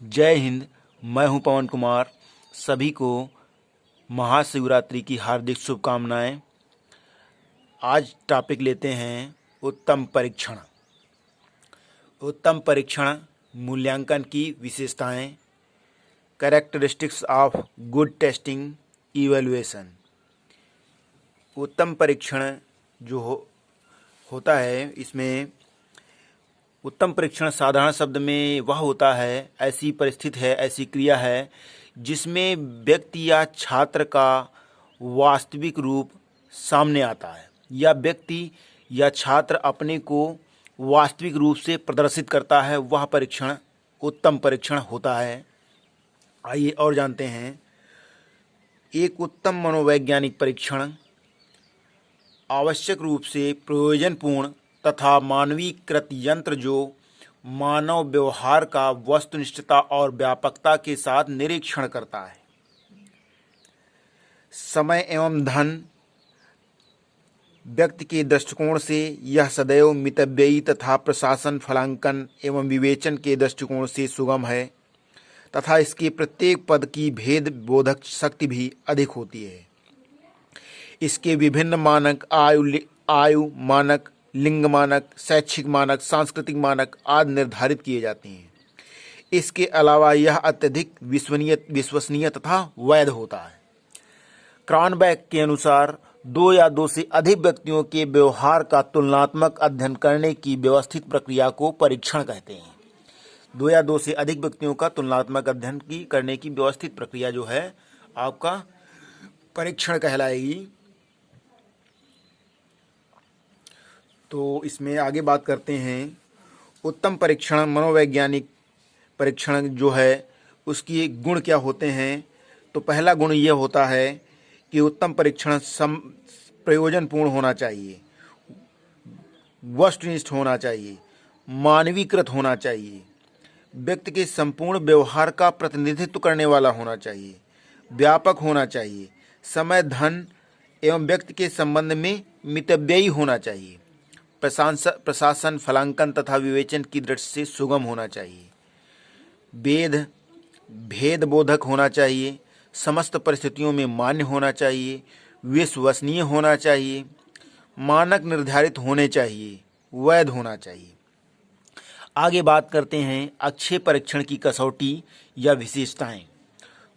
जय हिंद। मैं हूं पवन कुमार। सभी को महाशिवरात्रि की हार्दिक शुभकामनाएं। आज टॉपिक लेते हैं उत्तम परीक्षण। उत्तम परीक्षण मूल्यांकन की विशेषताएं, characteristics of good testing evaluation. उत्तम परीक्षण जो होता है, इसमें उत्तम परीक्षण साधारण शब्द में वह होता है, ऐसी परिस्थिति है, ऐसी क्रिया है जिसमें व्यक्ति या छात्र का वास्तविक रूप सामने आता है, या व्यक्ति या छात्र अपने को वास्तविक रूप से प्रदर्शित करता है। वह परीक्षण उत्तम परीक्षण होता है। आइए और जानते हैं। एक उत्तम मनोवैज्ञानिक परीक्षण आवश्यक रूप से प्रयोजनपूर्ण तथा मानवीकृत यंत्र जो मानव व्यवहार का वस्तुनिष्ठता और व्यापकता के साथ निरीक्षण करता है। समय एवं धन व्यक्ति के दृष्टिकोण से यह सदैव मितव्ययी तथा प्रशासन, फलांकन एवं विवेचन के दृष्टिकोण से सुगम है तथा इसके प्रत्येक पद की भेद बोधक शक्ति भी अधिक होती है। इसके विभिन्न मानक आयु मानक, लिंग मानक, शैक्षिक मानक, सांस्कृतिक मानक आदि निर्धारित किए जाते हैं। इसके अलावा यह अत्यधिक विश्वसनीय तथा वैध होता है। क्रॉनबैक के अनुसार 2 या 2 से अधिक व्यक्तियों के व्यवहार का तुलनात्मक अध्ययन करने की व्यवस्थित प्रक्रिया को परीक्षण कहते हैं। 2 या 2 से अधिक व्यक्तियों का तुलनात्मक अध्ययन करने की व्यवस्थित प्रक्रिया जो है आपका परीक्षण कहलाएगी। तो इसमें आगे बात करते हैं। उत्तम परीक्षण मनोवैज्ञानिक परीक्षण जो है उसकी गुण क्या होते हैं। तो पहला गुण ये होता है कि उत्तम परीक्षण प्रयोजनपूर्ण होना चाहिए, वस्तुनिष्ठ होना चाहिए, मानवीकृत होना चाहिए, व्यक्ति के संपूर्ण व्यवहार का प्रतिनिधित्व करने वाला होना चाहिए, व्यापक होना चाहिए, समय, धन एवं व्यक्ति के संबंध में मितव्ययी होना चाहिए, प्रशासन, फलांकन तथा विवेचन की दृष्टि से सुगम होना चाहिए, भेद बोधक होना चाहिए, समस्त परिस्थितियों में मान्य होना चाहिए, विश्वसनीय होना चाहिए, मानक निर्धारित होने चाहिए, वैध होना चाहिए। आगे बात करते हैं अच्छे परीक्षण की कसौटी या विशेषताएं।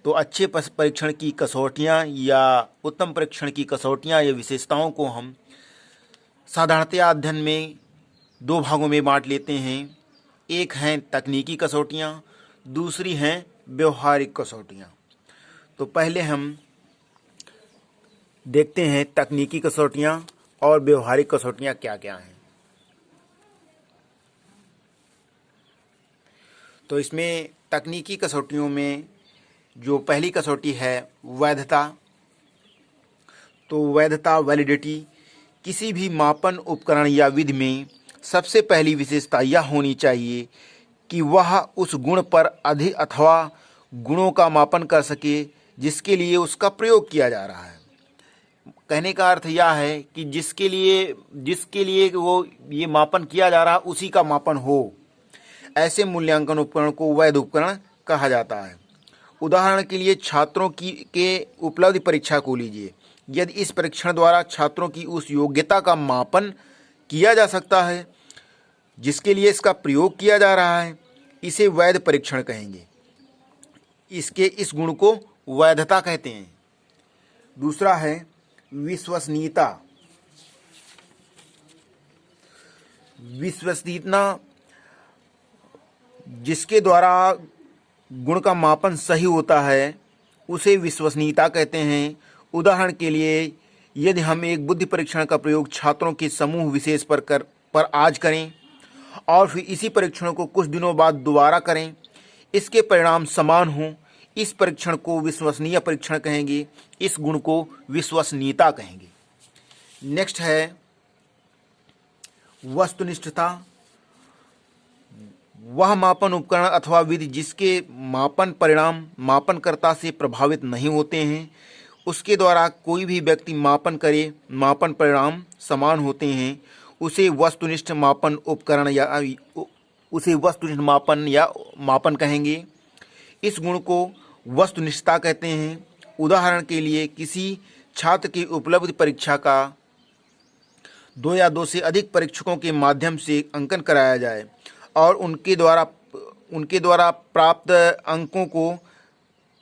तो अच्छे परीक्षण की कसौटियां या उत्तम परीक्षण की कसौटियां या विशेषताओं को हम साधारणतया अध्ययन में 2 भागों में बांट लेते हैं। एक हैं तकनीकी कसौटियाँ, दूसरी हैं व्यवहारिक कसौटियाँ। तो पहले हम देखते हैं तकनीकी कसौटियाँ और व्यवहारिक कसौटियाँ क्या क्या हैं। तो इसमें तकनीकी कसौटियों में जो पहली कसौटी है वैधता। तो वैधता, वैलिडिटी, किसी भी मापन उपकरण या विधि में सबसे पहली विशेषता यह होनी चाहिए कि वह उस गुण पर अधिक अथवा गुणों का मापन कर सके जिसके लिए उसका प्रयोग किया जा रहा है। कहने का अर्थ यह है कि जिसके लिए वो ये मापन किया जा रहा है उसी का मापन हो। ऐसे मूल्यांकन उपकरण को वैध उपकरण कहा जाता है। उदाहरण के लिए छात्रों के उपलब्धि परीक्षा को लीजिए। यदि इस परीक्षण द्वारा छात्रों की उस योग्यता का मापन किया जा सकता है जिसके लिए इसका प्रयोग किया जा रहा है, इसे वैध परीक्षण कहेंगे। इस गुण को वैधता कहते हैं। दूसरा है विश्वसनीयता। विश्वसनीयता जिसके द्वारा गुण का मापन सही होता है उसे विश्वसनीयता कहते हैं। उदाहरण के लिए यदि हम एक बुद्धि परीक्षण का प्रयोग छात्रों के समूह विशेष पर आज करें और फिर इसी परीक्षण को कुछ दिनों बाद दोबारा करें, इसके परिणाम समान हों, इस परीक्षण को विश्वसनीय परीक्षण कहेंगे। इस गुण को विश्वसनीयता कहेंगे। नेक्स्ट है वस्तुनिष्ठता। वह मापन उपकरण अथवा विधि जिसके मापन परिणाम मापनकर्ता से प्रभावित नहीं होते हैं, उसके द्वारा कोई भी व्यक्ति मापन करे, मापन परिणाम समान होते हैं, उसे वस्तुनिष्ठ मापन उपकरण या उसे वस्तुनिष्ठ मापन या मापन कहेंगे। इस गुण को वस्तुनिष्ठता कहते हैं। उदाहरण के लिए किसी छात्र की उपलब्धि परीक्षा का 2 या 2 से अधिक परीक्षकों के माध्यम से अंकन कराया जाए और उनके द्वारा प्राप्त अंकों को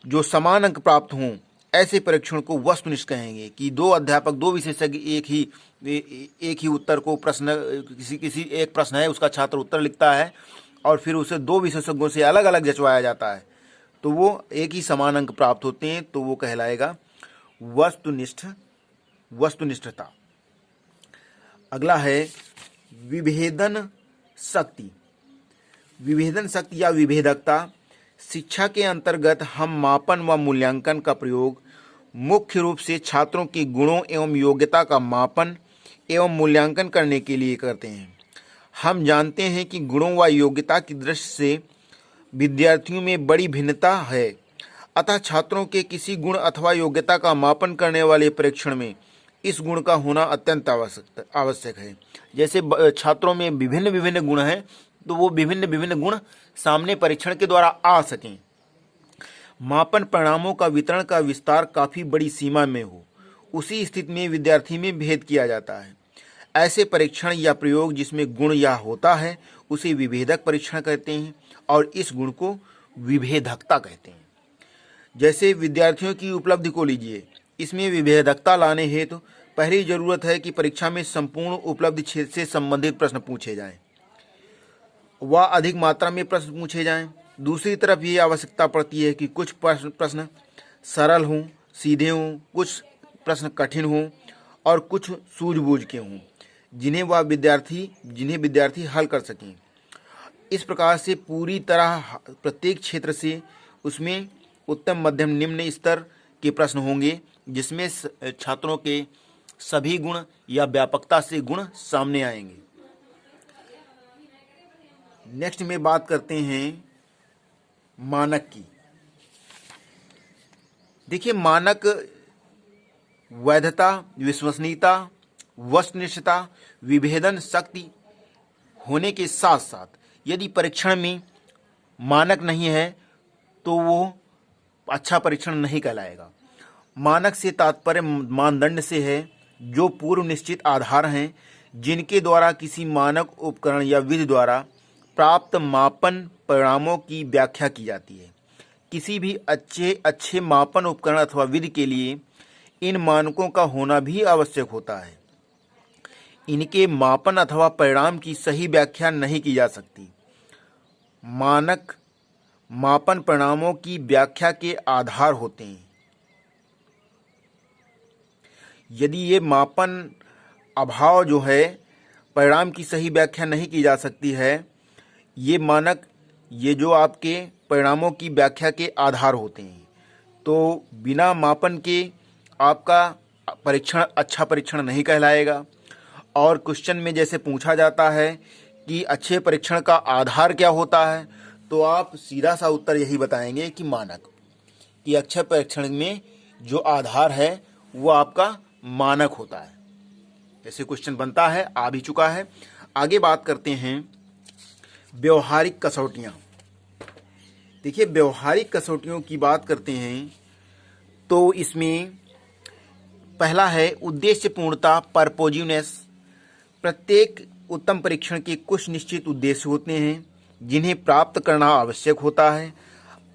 जो समान अंक प्राप्त हों, ऐसे परीक्षण को वस्तुनिष्ठ कहेंगे। कि 2 अध्यापक 2 विशेषज्ञ एक ही उत्तर को किसी एक प्रश्न है, उसका छात्र उत्तर लिखता है और फिर उसे 2 विशेषज्ञों से अलग अलग जचवाया जाता है, तो वो एक ही समान अंक प्राप्त होते हैं, तो वो कहलाएगा वस्तुनिष्ठता। अगला है विभेदन शक्ति। विभेदन शक्ति या विभेदकता। शिक्षा के अंतर्गत हम मापन व मूल्यांकन का प्रयोग मुख्य रूप से छात्रों के गुणों एवं योग्यता का मापन एवं मूल्यांकन करने के लिए करते हैं। हम जानते हैं कि गुणों व योग्यता की दृष्टि से विद्यार्थियों में बड़ी भिन्नता है, अतः छात्रों के किसी गुण अथवा योग्यता का मापन करने वाले परीक्षण में इस गुण का होना अत्यंत आवश्यक है। जैसे छात्रों में विभिन्न विभिन्न गुण हैं, तो वो विभिन्न विभिन्न गुण सामने परीक्षण के द्वारा आ सकें। मापन परिणामों का वितरण का विस्तार काफ़ी बड़ी सीमा में हो, उसी स्थिति में विद्यार्थी में भेद किया जाता है। ऐसे परीक्षण या प्रयोग जिसमें गुण या होता है उसे विभेदक परीक्षण कहते हैं और इस गुण को विभेदकता कहते हैं। जैसे विद्यार्थियों की उपलब्धि को लीजिए, इसमें विभेदकता लाने हेतु पहली जरूरत है कि परीक्षा में संपूर्ण उपलब्धि क्षेत्र से संबंधित प्रश्न पूछे जाएं व अधिक मात्रा में प्रश्न पूछे जाएं। दूसरी तरफ ये आवश्यकता पड़ती है कि कुछ प्रश्न सरल हों, सीधे हों, कुछ प्रश्न कठिन हों और कुछ सूझबूझ के हों, जिन्हें विद्यार्थी हल कर सकें। इस प्रकार से पूरी तरह प्रत्येक क्षेत्र से उसमें उत्तम, मध्यम, निम्न स्तर के प्रश्न होंगे, जिसमें छात्रों के सभी गुण या व्यापकता से गुण सामने आएंगे। नेक्स्ट में बात करते हैं मानक की। देखिए, मानक वैधता, विश्वसनीयता, वस्तुनिष्ठता, विभेदन शक्ति होने के साथ साथ यदि परीक्षण में मानक नहीं है तो वो अच्छा परीक्षण नहीं कहलाएगा। मानक से तात्पर्य मानदंड से है, जो पूर्व निश्चित आधार हैं जिनके द्वारा किसी मानक उपकरण या विधि द्वारा प्राप्त मापन परिणामों की व्याख्या की जाती है। किसी भी अच्छे मापन उपकरण अथवा विधि के लिए इन मानकों का होना भी आवश्यक होता है। इनके मापन अथवा परिणाम की सही व्याख्या नहीं की जा सकती। मानक मापन परिणामों की व्याख्या के आधार होते हैं। यदि ये मापन अभाव जो है, परिणाम की सही व्याख्या नहीं की जा सकती है, ये मानक, ये जो आपके परिणामों की व्याख्या के आधार होते हैं, तो बिना मापन के आपका परीक्षण अच्छा परीक्षण नहीं कहलाएगा। और क्वेश्चन में जैसे पूछा जाता है कि अच्छे परीक्षण का आधार क्या होता है, तो आप सीधा सा उत्तर यही बताएंगे कि मानक, कि अच्छे परीक्षण में जो आधार है वो आपका मानक होता है। ऐसे क्वेश्चन बनता है, आ भी चुका है। आगे बात करते हैं व्यवहारिक कसौटियाँ। देखिए, व्यवहारिक कसौटियों की बात करते हैं तो इसमें पहला है उद्देश्य पूर्णता, परपोजिवनेस। प्रत्येक उत्तम परीक्षण के कुछ निश्चित उद्देश्य होते हैं जिन्हें प्राप्त करना आवश्यक होता है।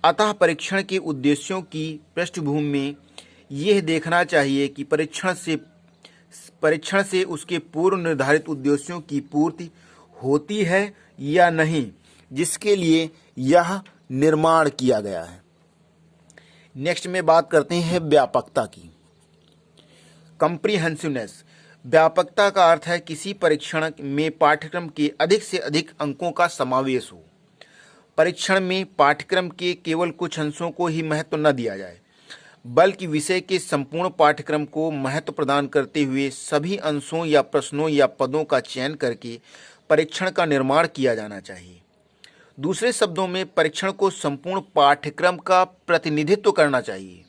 अतः परीक्षण के उद्देश्यों की पृष्ठभूमि में यह देखना चाहिए कि परीक्षण से उसके पूर्व निर्धारित उद्देश्यों की पूर्ति होती है या नहीं, जिसके लिए यह निर्माण किया गया है। नेक्स्ट में बात करते हैं व्यापकता की। कॉम्प्रिहेंसिवनेस। व्यापकता का अर्थ है किसी परीक्षण में पाठ्यक्रम के अधिक से अधिक अंकों का समावेश हो। परीक्षण में पाठ्यक्रम के केवल कुछ अंशों को ही महत्व न दिया जाए, बल्कि विषय के संपूर्ण पाठ्यक्रम को महत्व प्रदान करते हुए सभी अंशों या प्रश्नों या पदों का चयन करके परीक्षण का निर्माण किया जाना चाहिए। दूसरे शब्दों में, परीक्षण को संपूर्ण पाठ्यक्रम का प्रतिनिधित्व करना चाहिए।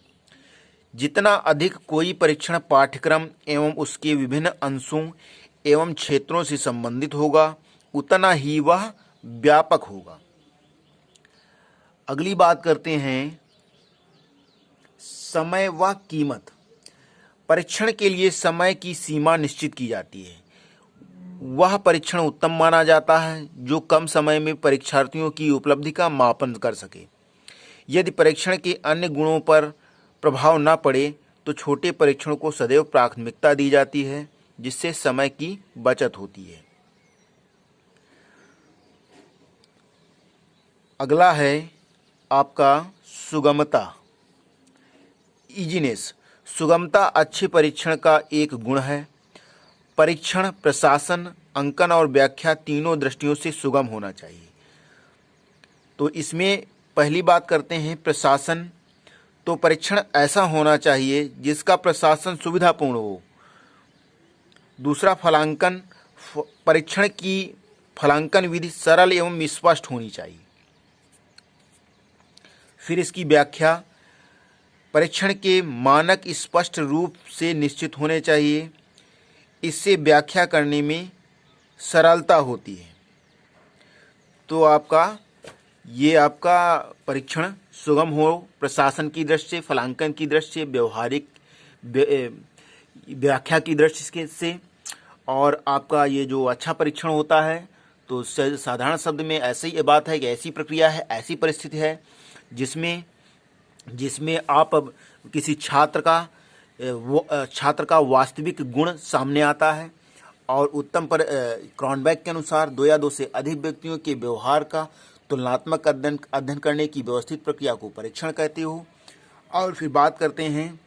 जितना अधिक कोई परीक्षण पाठ्यक्रम एवं उसके विभिन्न अंशों एवं क्षेत्रों से संबंधित होगा, उतना ही वह व्यापक होगा। अगली बात करते हैं समय व कीमत। परीक्षण के लिए समय की सीमा निश्चित की जाती है। वह परीक्षण उत्तम माना जाता है जो कम समय में परीक्षार्थियों की उपलब्धि का मापन कर सके। यदि परीक्षण के अन्य गुणों पर प्रभाव न पड़े तो छोटे परीक्षणों को सदैव प्राथमिकता दी जाती है, जिससे समय की बचत होती है। अगला है आपका सुगमता, ईजीनेस। सुगमता अच्छे परीक्षण का एक गुण है। परीक्षण, प्रशासन, अंकन और व्याख्या तीनों दृष्टियों से सुगम होना चाहिए। तो इसमें पहली बात करते हैं प्रशासन। तो परीक्षण ऐसा होना चाहिए जिसका प्रशासन सुविधापूर्ण हो। दूसरा फलांकन, परीक्षण की फलांकन विधि सरल एवं स्पष्ट होनी चाहिए। फिर इसकी व्याख्या, परीक्षण के मानक स्पष्ट रूप से निश्चित होने चाहिए, इससे व्याख्या करने में सरलता होती है। तो आपका परीक्षण सुगम हो, प्रशासन की दृष्टि से, फलांकन की दृष्टि से, व्यवहारिक व्याख्या की दृष्टि से, और आपका ये जो अच्छा परीक्षण होता है तो साधारण शब्द में ऐसी ये बात है कि ऐसी प्रक्रिया है, ऐसी परिस्थिति है जिसमें आप अब किसी छात्र का वास्तविक गुण सामने आता है और उत्तम पर क्रॉनबैक के अनुसार 2 या 2 से अधिक व्यक्तियों के व्यवहार का तुलनात्मक अध्ययन करने की व्यवस्थित प्रक्रिया को परीक्षण कहते हो। और फिर बात करते हैं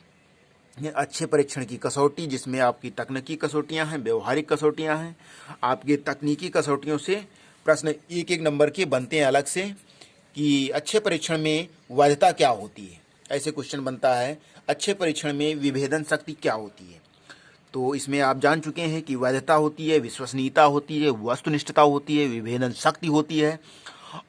ये अच्छे परीक्षण की कसौटी, जिसमें आपकी तकनीकी कसौटियां हैं, व्यवहारिक कसौटियां हैं। आपके तकनीकी कसौटियों से प्रश्न 1-1 नंबर के बनते हैं अलग से कि अच्छे परीक्षण में वैधता क्या होती है। ऐसे क्वेश्चन बनता है, अच्छे परीक्षण में विभेदन शक्ति क्या होती है। तो इसमें आप जान चुके हैं कि वैधता होती है, विश्वसनीयता होती है, वस्तुनिष्ठता होती है, विभेदन शक्ति होती है।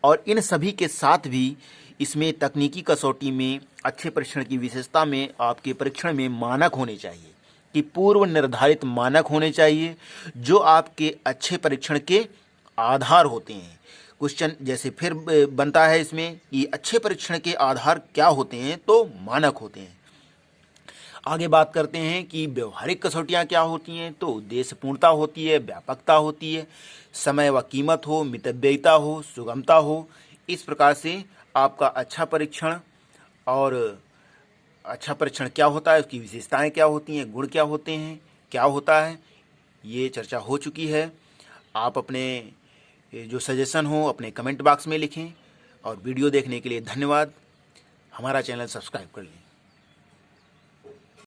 और इन सभी के साथ भी इसमें तकनीकी कसौटी में अच्छे परीक्षण की विशेषता में आपके परीक्षण में मानक होने चाहिए, कि पूर्व निर्धारित मानक होने चाहिए जो आपके अच्छे परीक्षण के आधार होते हैं। क्वेश्चन जैसे फिर बनता है इसमें कि अच्छे परीक्षण के आधार क्या होते हैं, तो मानक होते हैं। आगे बात करते हैं कि व्यवहारिक कसौटियाँ क्या होती हैं। तो उद्देश्यपूर्णता होती है, व्यापकता होती है, समय व कीमत हो, मितव्ययिता हो, सुगमता हो। इस प्रकार से आपका अच्छा परीक्षण और अच्छा परीक्षण क्या होता है, उसकी विशेषताएं क्या होती हैं, गुण क्या होते हैं, क्या होता है, ये चर्चा हो चुकी है। आप अपने जो सजेशन हो अपने कमेंट बॉक्स में लिखें। और वीडियो देखने के लिए धन्यवाद। हमारा चैनल सब्सक्राइब कर लें।